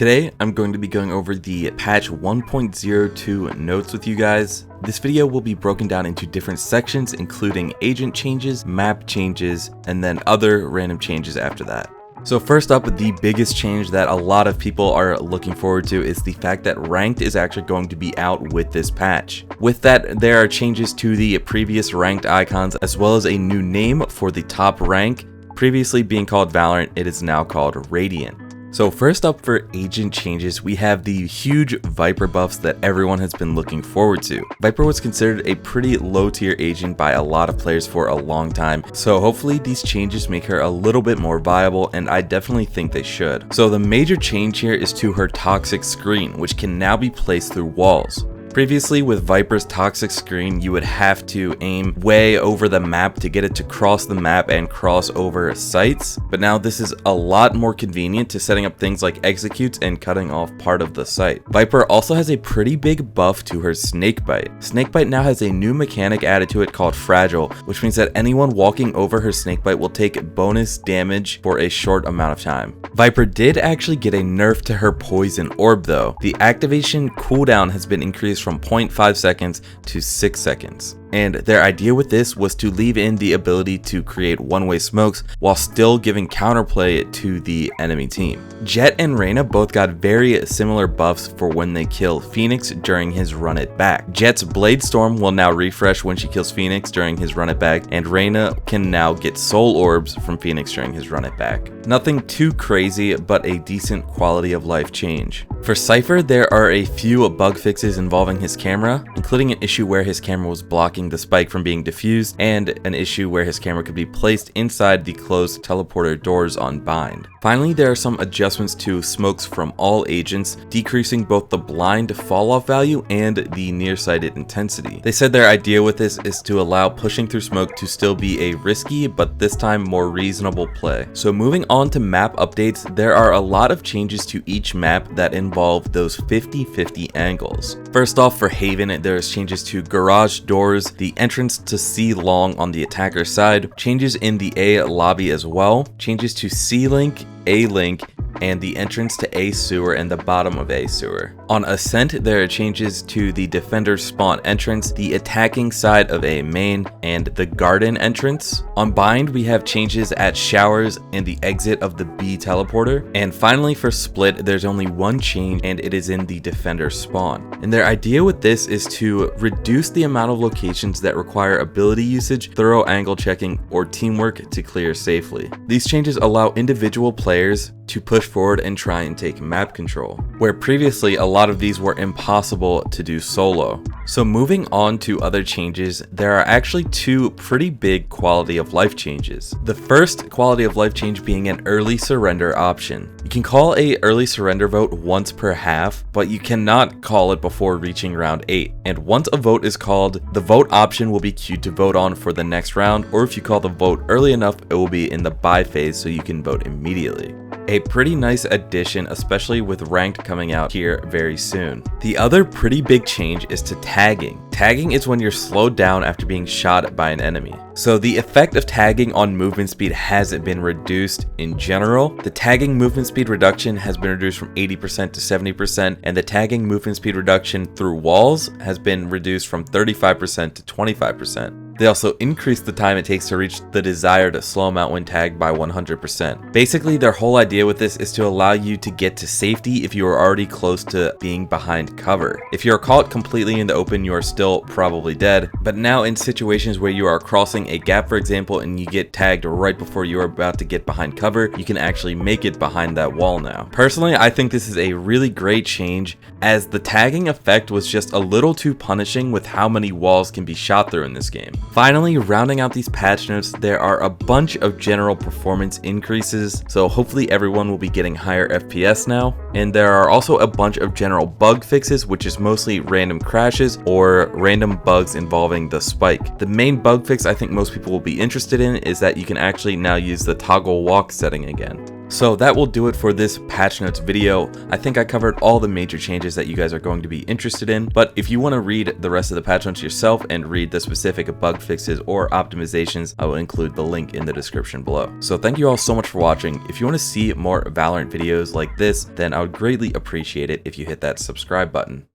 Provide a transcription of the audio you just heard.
Today, I'm going to be going over the patch 1.02 notes with you guys. This video will be broken down into different sections, including agent changes, map changes, and then other random changes after that. So first up, the biggest change that a lot of people are looking forward to is the fact that ranked is actually going to be out with this patch. With that, there are changes to the previous ranked icons, as well as a new name for the top rank. Previously being called Valorant, it is now called Radiant. So first up for agent changes, we have the huge Viper buffs that everyone has been looking forward to. Viper was considered a pretty low tier agent by a lot of players for a long time, so hopefully these changes make her a little bit more viable, and I definitely think they should. So the major change here is to her toxic screen, which can now be placed through walls. Previously, with Viper's toxic screen, you would have to aim way over the map to get it to cross the map and cross over sites, but now this is a lot more convenient to setting up things like executes and cutting off part of the site. Viper also has a pretty big buff to her snakebite. Snakebite now has a new mechanic added to it called Fragile, which means that anyone walking over her snakebite will take bonus damage for a short amount of time. Viper did actually get a nerf to her poison orb though. The activation cooldown has been increased from 0.5 seconds to 6 seconds. And their idea with this was to leave in the ability to create one-way smokes while still giving counterplay to the enemy team. Jett and Reyna both got very similar buffs for when they kill Phoenix during his run it back. Jett's Blade Storm will now refresh when she kills Phoenix during his run it back, and Reyna can now get soul orbs from Phoenix during his run it back. Nothing too crazy, but a decent quality of life change. For Cypher, there are a few bug fixes involving his camera, including an issue where his camera was blocking the spike from being diffused, and an issue where his camera could be placed inside the closed teleporter doors on bind. Finally, there are some adjustments to smokes from all agents, decreasing both the blind fall off value and the nearsighted intensity. They said their idea with this is to allow pushing through smoke to still be a risky, but this time more reasonable play. So moving on to map updates, there are a lot of changes to each map that involve those 50-50 angles. First off, for Haven, there's changes to garage doors, the entrance to C long on the attacker side, changes in the A lobby as well, changes to C link, A link, and the entrance to A sewer and the bottom of A sewer. On Ascent, there are changes to the defender spawn entrance, the attacking side of A main, and the garden entrance. On Bind, we have changes at showers and the exit of the B teleporter. And finally for Split, there's only one change, and it is in the defender spawn. And their idea with this is to reduce the amount of locations that require ability usage, thorough angle checking, or teamwork to clear safely. These changes allow individual players to push forward and try and take map control, where previously a lot of these were impossible to do solo. So moving on to other changes, there are actually two pretty big quality of life changes. The first quality of life change being an early surrender option. You can call a early surrender vote once per half, but you cannot call it before reaching round 8. And once a vote is called, the vote option will be queued to vote on for the next round, or if you call the vote early enough, it will be in the buy phase so you can vote immediately. A pretty nice addition, especially with ranked coming out here very soon. The other pretty big change is to tagging. Tagging is when you're slowed down after being shot by an enemy. So the effect of tagging on movement speed hasn't been reduced in general. The tagging movement speed reduction has been reduced from 80% to 70%, and the tagging movement speed reduction through walls has been reduced from 35% to 25%. They also increased the time it takes to reach the desired slow amount when tagged by 100%. Basically, their whole idea with this is to allow you to get to safety if you are already close to being behind cover. If you are caught completely in the open, you are still probably dead, but now in situations where you are crossing a gap, for example, and you get tagged right before you are about to get behind cover, you can actually make it behind that wall now. Personally, I think this is a really great change, as the tagging effect was just a little too punishing with how many walls can be shot through in this game. Finally, rounding out these patch notes, there are a bunch of general performance increases, so hopefully everyone will be getting higher FPS now. And there are also a bunch of general bug fixes, which is mostly random crashes or random bugs involving the spike. The main bug fix I think most people will be interested in is that you can actually now use the toggle walk setting again. So that will do it for this patch notes video. I think I covered all the major changes that you guys are going to be interested in, but if you want to read the rest of the patch notes yourself and read the specific bug fixes or optimizations, I will include the link in the description below. So thank you all so much for watching. If you want to see more Valorant videos like this, then I would greatly appreciate it if you hit that subscribe button.